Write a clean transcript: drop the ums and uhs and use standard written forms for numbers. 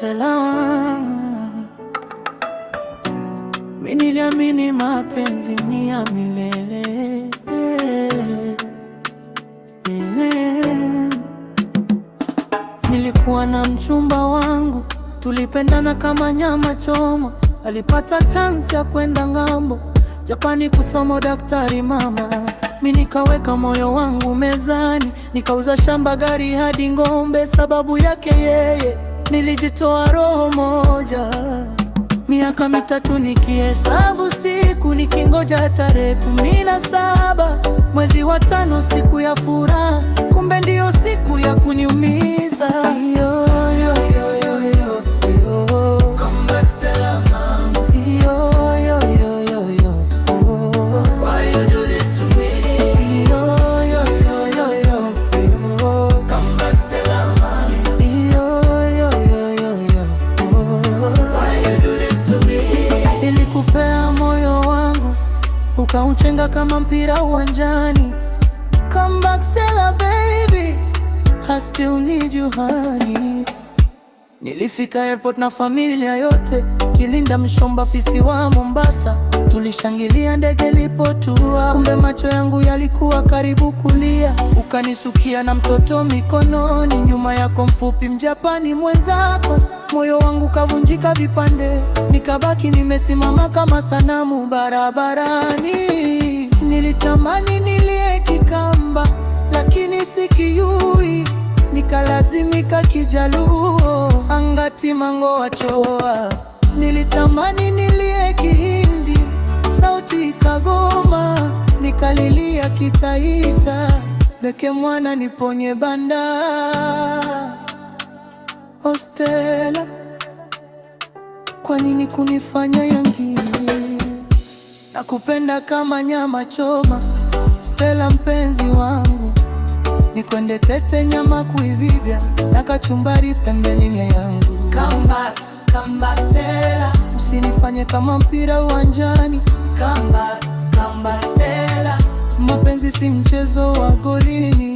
Stella, mimi niliamini mapenzi ni ya milele. Nilikuwa na mchumba wangu, tulipendana kama nyama choma. Alipata chance ya kwenda ng'ambo Japani kusoma daktari mama. Mimi nikaweka moyo wangu mezani, nikauza shamba, gari hadi ng'ombe. Sababu yake yeye nilijitoa roho moja. Miaka mitatu nikihesabu siku, nikingoja tarehe 17 mwezi wa 5, siku ya furaha, kumbe ndio siku ya kuniumiza. Come back Stella mama. Why you do this to me? Come back Stella mama. Why you do this to me? Nilikupea moyo wangu, ukauchenga kama mpira uwanjani. Come back Stella baby, I still need you honey. Nilifika airport na familia yote, Kilinda, Mshomba, Fisi wa Mombasa. Tulishangilia ndege ilipotua, kumbe macho yangu yalikuwa karibu kulia. Ukanisukia na mtoto mikononi, nyuma yako mfupi Mjapani mwenzako. Moyo wangu kavunjika vipande, nikabaki nimesimama kama sanamu barabarani. Nilitamani nilie Kikamba, lakini sikiyui, nikalazimika Kijaluo, angati mango wachoa. Nilitamani nilie Kihindi, sauti ikagoma, nikalilia Kitaita, beke mwana niponye banda. Oh Stella, kwa nini kunifanya yangi? Nakupenda kama nyama choma Stella mpenzi wangu, nikwende tete nyama kuivivya na kachumbari pembeni yangu. Come back Stella, usinifanye kama mpira uwanjani. Come back Stella, mapenzi si mchezo wa golini.